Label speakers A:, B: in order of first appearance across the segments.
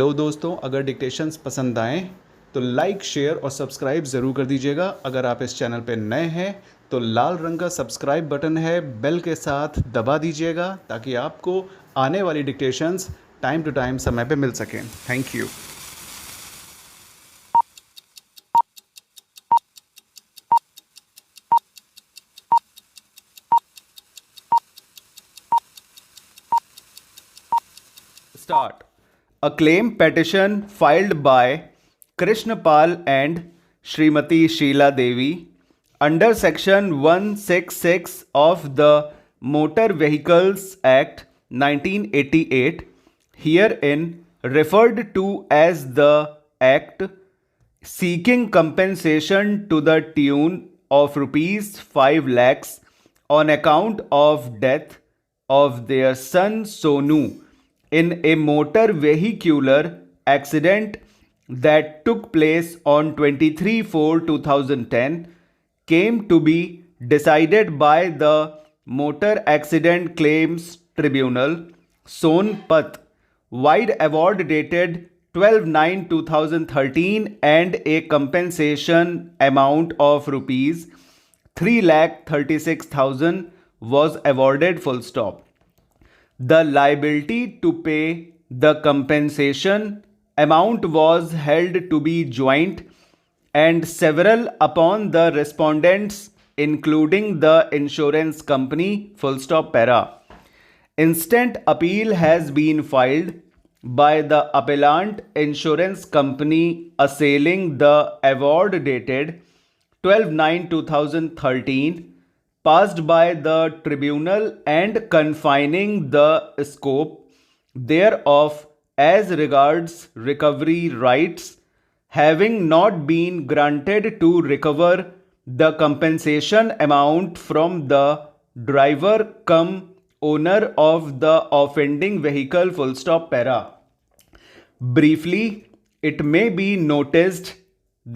A: Hello दोस्तों, अगर dictations पसंद आएँ तो लाइक, शेयर और सब्सक्राइब ज़रूर कर दीजिएगा। अगर आप इस चैनल पे नए हैं तो लाल रंग का सब्सक्राइब बटन है, बेल के साथ दबा दीजिएगा ताकि आपको आने वाली डिक्टेशंस टाइम टू टाइम समय पे मिल सकें। Thank you. Start. A claim petition filed by Krishnapal and Srimati Sheila Devi under Section 166 of the Motor Vehicles Act 1988, herein referred to as the Act, seeking compensation to the tune of rupees 5 lakhs on account of death of their son Sonu in a motor vehicular accident that took place on 23/4/2010, came to be decided by the Motor Accident Claims Tribunal, Sonpat, wide award dated 12/9/2013 and a compensation amount of rupees 3,36,000 was awarded full stop. The liability to pay the compensation amount was held to be joint and several upon the respondents, including the insurance company, full stop para. Instant appeal has been filed by the appellant insurance company assailing the award dated 12/9/2013 passed by the tribunal and confining the scope thereof as regards recovery rights having not been granted to recover the compensation amount from the driver cum owner of the offending vehicle, full stop para. Briefly, it may be noticed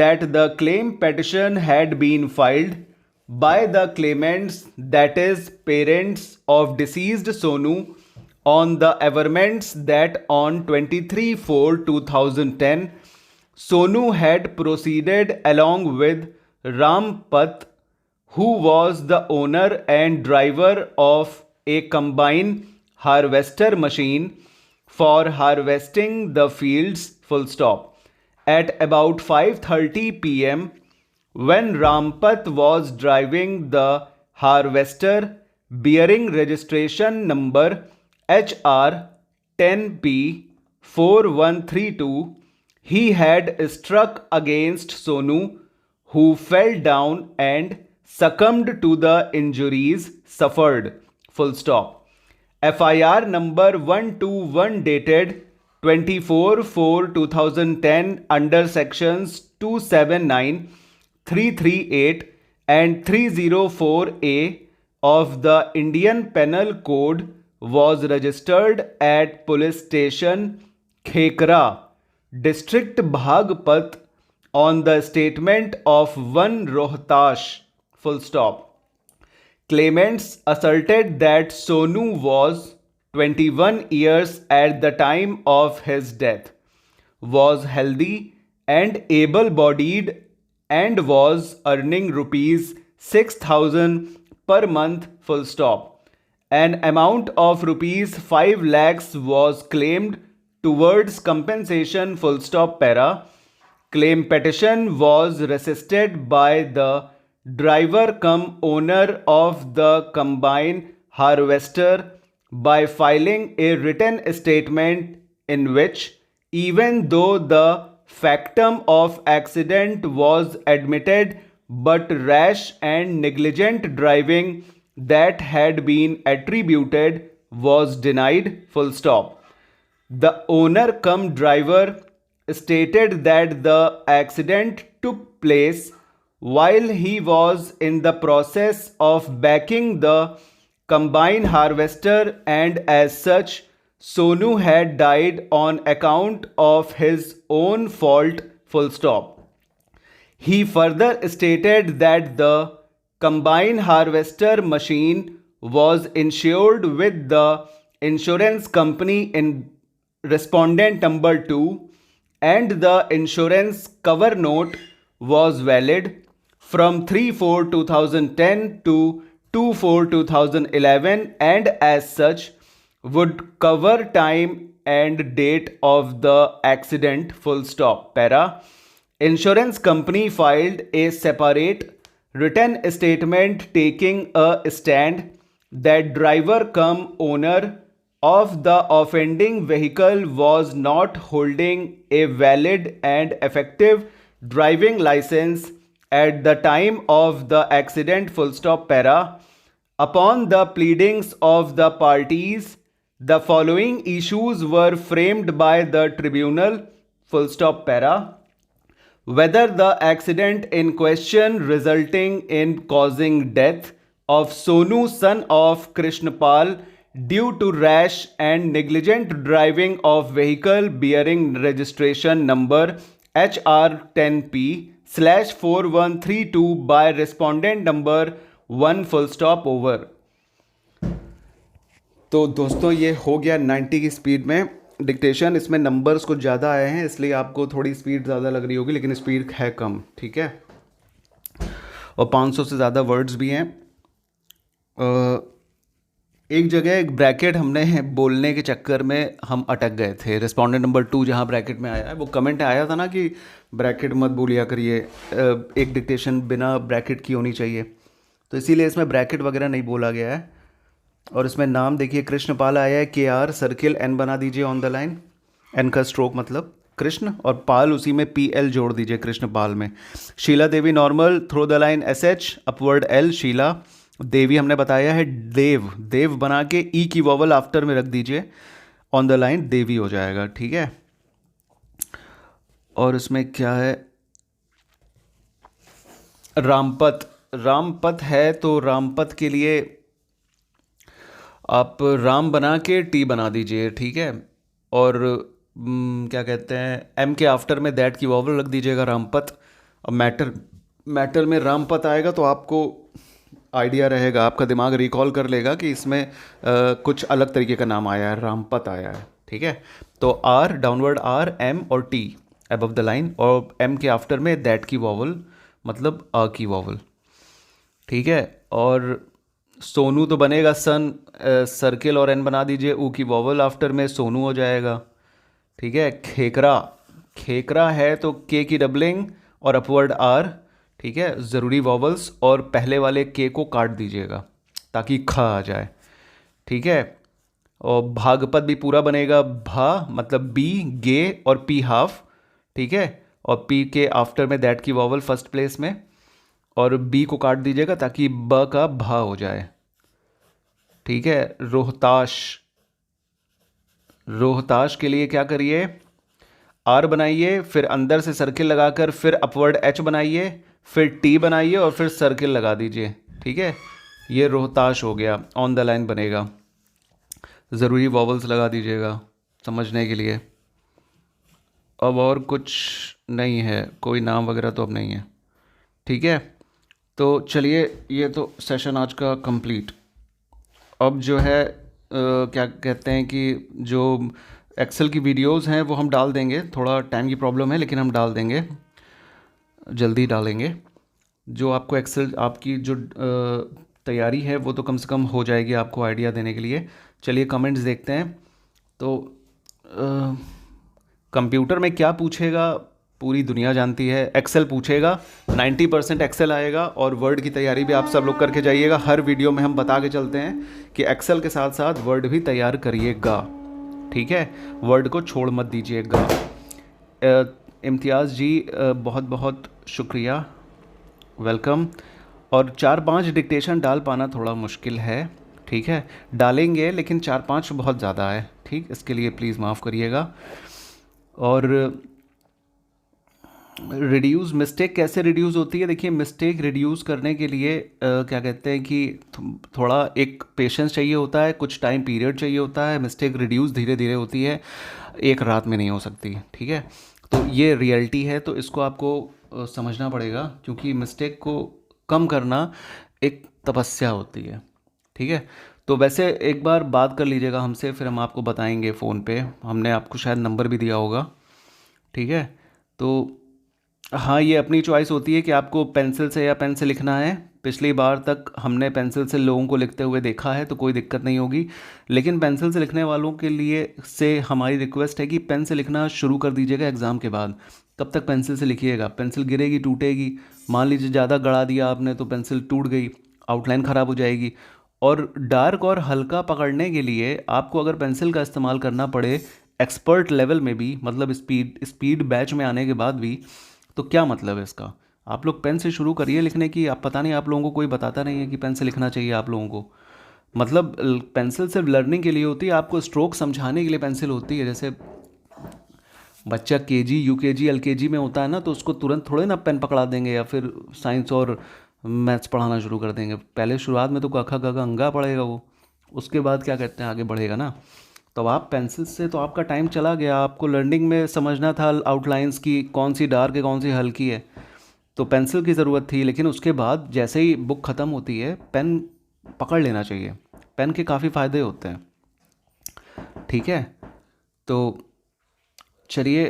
A: that the claim petition had been filed by the claimants, that is parents of deceased Sonu, on the averments that on 23/4/2010 Sonu had proceeded along with Rampat, who was the owner and driver of a combine harvester machine for harvesting the fields, full stop, at about 5:30 p.m. when Rampat was driving the harvester bearing registration number HR 10P 4132, he had struck against Sonu, who fell down and succumbed to the injuries suffered, full stop. FIR number 121 dated 24/4/2010 under sections 279, 338 and 304A of the Indian Penal Code was registered at Police Station Khekra, District Bhagpat, on the statement of one Rohtash, full stop. Claimants asserted that Sonu was 21 years at the time of his death, was healthy and able-bodied and was earning rupees 6,000 per month, full stop. An amount of rupees 5 lakhs was claimed towards compensation, full stop para. Claim petition was resisted by the driver cum owner of the combine harvester by filing a written statement in which, even though the factum of accident was admitted, but rash and negligent driving that had been attributed was denied, full stop. The owner cum driver stated that the accident took place while he was in the process of backing the combine harvester, and as such Sonu had died on account of his own fault, full stop. He further stated that the combine harvester machine was insured with the insurance company in respondent number 2, and the insurance cover note was valid from 3/4/2010 to 2/4/2011, and as such would cover time and date of the accident, full stop. Para, insurance company filed a separate written statement taking a stand that driver cum owner of the offending vehicle was not holding a valid and effective driving license at the time of the accident, full stop. Para, upon the pleadings of the parties, the following issues were framed by the tribunal, full stop. Para, whether the accident in question resulting in causing death of Sonu son of Krishnapal due to rash and negligent driving of vehicle bearing registration number HR10P/4132 by respondent number 1, full stop. Over. तो दोस्तों ये हो गया 90 की speed में dictation. इसमें numbers कुछ ज़्यादा आए हैं इसलिए आपको थोड़ी स्पीड ज़्यादा लग रही होगी, लेकिन स्पीड है कम, ठीक है। और 500 से ज़्यादा वर्ड्स भी हैं। एक जगह एक ब्रैकेट हमने बोलने के चक्कर में हम अटक गए थे। रिस्पॉन्डेंट नंबर 2 जहाँ ब्रैकेट में आया है, वो कमेंट आया था ना कि ब्रैकेट मत बोलिया करिए, एक डिक्टेशन बिना ब्रैकेट की होनी चाहिए, तो इसीलिए इसमें ब्रैकेट वगैरह नहीं बोला गया है। और इसमें नाम देखिए कृष्णपाल आया है, KR सर्किल N बना दीजिए ऑन द लाइन, N का स्ट्रोक मतलब कृष्ण, और पाल उसी में PL जोड़ दीजिए कृष्णपाल में। Sheela Devi normal, through the line SH upward L, Sheela Devi हमने बताया है देव, देव बना के E की वॉवल आफ्टर में रख दीजिए ऑन द लाइन, देवी हो जाएगा, ठीक है। और इसमें क्या है, रामपत, रामपत है तो रामपत के लिए आप राम बना के T बना दीजिए, ठीक है। और क्या कहते हैं, M के आफ्टर में दैट की वॉवल रख दीजिएगा, रामपत। अब मैटर में रामपत आएगा तो आपको आइडिया रहेगा, आपका दिमाग रिकॉल कर लेगा कि इसमें कुछ अलग तरीके का नाम आया है, रामपत आया है, ठीक है। तो R डाउनवर्ड R, M और T अबव द लाइन, और M के आफ्टर में दैट की वॉवल मतलब अ की वॉवल, ठीक है। और सोनू तो बनेगा सन, सर्किल और N बना दीजिए, ऊ की वॉवल आफ्टर में सोनू हो जाएगा, ठीक है। खेकरा, खेकरा है तो K की डबलिंग और अपवर्ड R, ठीक है, ज़रूरी वॉवल्स, और पहले वाले K को काट दीजिएगा ताकि ख आ जाए, ठीक है। और भागपत भी पूरा बनेगा, भा मतलब B, गे और P हाफ, ठीक है, और P के आफ्टर में दैट की वॉवल फर्स्ट प्लेस में, और B को काट दीजिएगा ताकि ब का भा हो जाए, ठीक है। रोहताश, रोहताश के लिए क्या करिए, R बनाइए, फिर अंदर से सर्किल लगाकर फिर अपवर्ड H बनाइए, फिर T बनाइए और फिर सर्किल लगा दीजिए, ठीक है। ये रोहताश हो गया, ऑन द लाइन बनेगा, ज़रूरी वॉवल्स लगा दीजिएगा समझने के लिए। अब और कुछ नहीं है, कोई नाम वगैरह तो अब नहीं है, ठीक है। तो चलिए, ये तो सेशन आज का कंप्लीट। अब जो है क्या कहते हैं कि जो एक्सेल की वीडियोस हैं वो हम डाल देंगे, थोड़ा टाइम की प्रॉब्लम है लेकिन हम डाल देंगे, जल्दी डालेंगे। जो आपको एक्सेल आपकी जो तैयारी है वो तो कम से कम हो जाएगी आपको आइडिया देने के लिए। चलिए कमेंट्स देखते हैं। तो कंप्यूटर में क्या पूछेगा पूरी दुनिया जानती है, एक्सेल पूछेगा, 90% एक्सेल आएगा, और वर्ड की तैयारी भी आप सब लोग करके जाइएगा। हर वीडियो में हम बता के चलते हैं कि एक्सेल के साथ साथ वर्ड भी तैयार करिएगा, ठीक है, वर्ड को छोड़ मत दीजिएगा। इम्तियाज़ जी बहुत बहुत शुक्रिया, वेलकम। और 4-5 डिक्टेशन डाल पाना थोड़ा मुश्किल है, ठीक है, डालेंगे लेकिन 4-5 बहुत ज़्यादा है, ठीक, इसके लिए प्लीज़ माफ़ करिएगा। और रिड्यूस, मिस्टेक कैसे रिड्यूस होती है, देखिए मिस्टेक रिड्यूस करने के लिए क्या कहते हैं कि थोड़ा एक पेशेंस चाहिए होता है, कुछ टाइम पीरियड चाहिए होता है। मिस्टेक रिड्यूस धीरे धीरे होती है, एक रात में नहीं हो सकती, ठीक है। तो ये रियलिटी है, तो इसको आपको समझना पड़ेगा, क्योंकि मिस्टेक को कम करना एक तपस्या होती है, ठीक है। तो वैसे एक बार बात कर लीजिएगा हमसे, फिर हम आपको बताएंगे फ़ोन पे, हमने आपको शायद नंबर भी दिया होगा, ठीक है। तो हाँ, ये अपनी चॉइस होती है कि आपको पेंसिल से या पेन से लिखना है। पिछली बार तक हमने पेंसिल से लोगों को लिखते हुए देखा है, तो कोई दिक्कत नहीं होगी। लेकिन पेंसिल से लिखने वालों के लिए से हमारी रिक्वेस्ट है कि पेन से लिखना शुरू कर दीजिएगा एग्ज़ाम के बाद। तब तक पेंसिल से लिखिएगा, पेंसिल गिरेगी, टूटेगी। मान लीजिए ज़्यादा गड़ा दिया आपने तो पेंसिल टूट गई, आउटलाइन ख़राब हो जाएगी। और डार्क और हल्का पकड़ने के लिए आपको अगर पेंसिल का इस्तेमाल करना पड़े एक्सपर्ट लेवल में भी, मतलब स्पीड बैच में आने के बाद भी, तो क्या मतलब है इसका। आप लोग पेन से शुरू करिए लिखने की। आप पता नहीं, आप लोगों को कोई बताता नहीं है कि पेन से लिखना चाहिए आप लोगों को। मतलब पेंसिल सिर्फ लर्निंग के लिए होती है, आपको स्ट्रोक समझाने के लिए पेंसिल होती है। जैसे बच्चा केजी यूकेजी एलकेजी में होता है ना, तो उसको तुरंत थोड़े ना पेन पकड़ा देंगे या फिर साइंस और मैथ्स पढ़ाना शुरू कर देंगे। पहले शुरुआत में तो क ख ग घ अंगा पढ़ेगा वो, उसके बाद क्या कहते हैं आगे बढ़ेगा ना। तो आप पेंसिल से तो आपका टाइम चला गया, आपको लर्निंग में समझना था आउटलाइंस की कौन सी डार्क है कौन सी हल्की है, तो पेंसिल की ज़रूरत थी। लेकिन उसके बाद जैसे ही बुक ख़त्म होती है पेन पकड़ लेना चाहिए। पेन के काफ़ी फ़ायदे होते हैं, ठीक है। तो चलिए,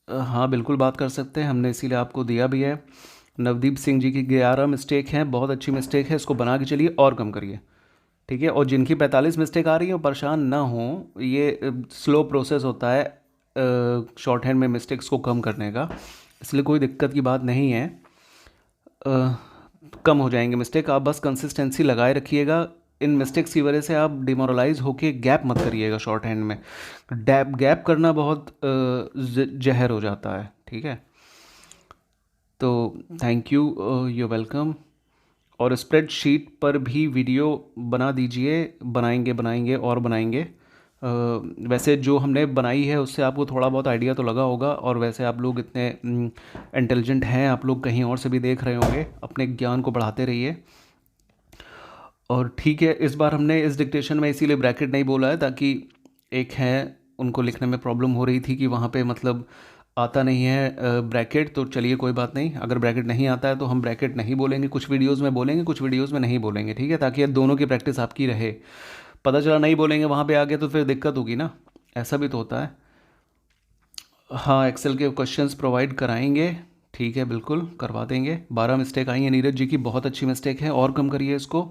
A: हाँ बिल्कुल बात कर सकते हैं, हमने इसीलिए आपको दिया भी है। नवदीप सिंह जी की 11 मिस्टेक हैं, बहुत अच्छी मिस्टेक है, इसको बना के चलिए और कम करिए, ठीक है। और जिनकी 45 मिस्टेक आ रही है वो परेशान ना हो, ये स्लो प्रोसेस होता है शॉर्ट हैंड में मिस्टेक्स को कम करने का, इसलिए कोई दिक्कत की बात नहीं है। अ, कम हो जाएंगे मिस्टेक, आप बस कंसिस्टेंसी लगाए रखिएगा। इन मिस्टेक्स की वजह से आप डिमोरलाइज होके गैप मत करिएगा शॉर्ट हैंड में। गैप करना बहुत जहर हो जाता है, ठीक है। तो थैंक यू, यू वेलकम। और स्प्रेडशीट पर भी वीडियो बना दीजिए, बनाएंगे बनाएंगे और बनाएंगे। वैसे जो हमने बनाई है उससे आपको थोड़ा बहुत आइडिया तो लगा होगा, और वैसे आप लोग इतने इंटेलिजेंट हैं, आप लोग कहीं और से भी देख रहे होंगे, अपने ज्ञान को बढ़ाते रहिए। और ठीक है, इस बार हमने इस डिक्टेशन में इसीलिए ब्रैकेट नहीं बोला है, ताकि एक है उनको लिखने में प्रॉब्लम हो रही थी कि वहाँ पे मतलब आता नहीं है ब्रैकेट। तो चलिए कोई बात नहीं, अगर ब्रैकेट नहीं आता है तो हम ब्रैकेट नहीं बोलेंगे, कुछ वीडियोस में बोलेंगे कुछ वीडियोस में नहीं बोलेंगे, ठीक है, ताकि दोनों की प्रैक्टिस आपकी रहे। पता चला नहीं बोलेंगे वहाँ पे आगे तो फिर दिक्कत होगी ना, ऐसा भी तो होता है। हाँ, एक्सेल के क्वेश्चंस प्रोवाइड कराएंगे, ठीक है, बिल्कुल करवा देंगे। 12 मिस्टेक आई है नीरज जी की, बहुत अच्छी मिस्टेक है, और कम करिए इसको।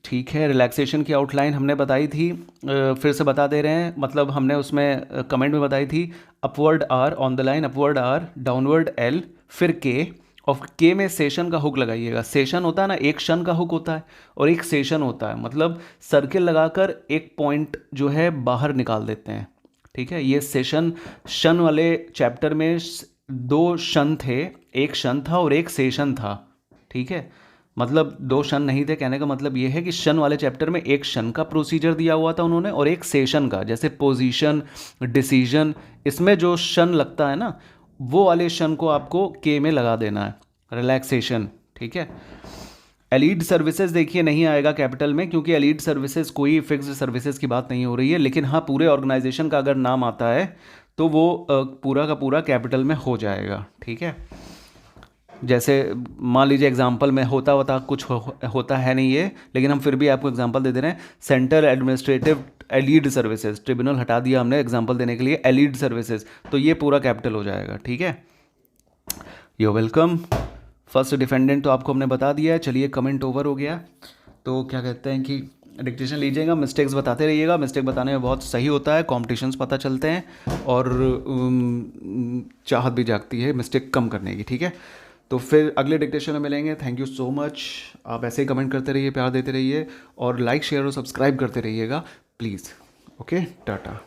A: ठीक है, रिलैक्सेशन की आउटलाइन हमने बताई थी, फिर से बता दे रहे हैं। मतलब हमने उसमें कमेंट में बताई थी, upward R on the line, upward R, downward L, फिर के, और के में सेशन का हुक लगाइएगा। सेशन होता है ना, एक शन का हुक होता है और एक सेशन होता है, मतलब सर्किल लगाकर एक पॉइंट जो है बाहर निकाल देते हैं, ठीक है। ये सेशन, शन वाले चैप्टर में दो शन थे, एक शन था और एक सेशन था, ठीक है। मतलब दो शन नहीं थे, कहने का मतलब ये है कि शन वाले चैप्टर में एक शन का प्रोसीजर दिया हुआ था उन्होंने, और एक सेशन का, जैसे पोजीशन, डिसीजन, इसमें जो शन लगता है ना, वो वाले शन को आपको के में लगा देना है, रिलैक्सेशन, ठीक है। एलीड सर्विसेज देखिए नहीं आएगा कैपिटल में, क्योंकि एलीड सर्विसेज कोई फिक्स्ड सर्विसेज की बात नहीं हो रही है। लेकिन हाँ, पूरे ऑर्गेनाइजेशन का अगर नाम आता है तो वो पूरा का पूरा कैपिटल में हो जाएगा, ठीक है। जैसे मान लीजिए एग्जांपल में होता कुछ होता है नहीं ये, लेकिन हम फिर भी आपको एग्जांपल दे रहे हैं। Central administrative allied services, tribunal हटा दिया हमने एग्जांपल देने के लिए, एलीड सर्विसेज, तो ये पूरा कैपिटल हो जाएगा, ठीक है। You welcome. फर्स्ट डिफेंडेंट तो आपको हमने बता दिया है। चलिए, कमेंट ओवर हो गया, तो क्या कहते हैं कि डिक्टेशन लीजिएगा, मिस्टेक्स बताते रहिएगा। मिस्टेक बताने में बहुत सही होता है, कॉम्पिटिशन्स पता चलते हैं, और चाहत भी जागती है मिस्टेक कम करने की, ठीक है। तो फिर अगले डिक्टेशन में मिलेंगे। Thank you so much. आप ऐसे ही कमेंट करते रहिए, प्यार देते रहिए, और लाइक शेयर और सब्सक्राइब करते रहिएगा प्लीज़। ओके, टाटा।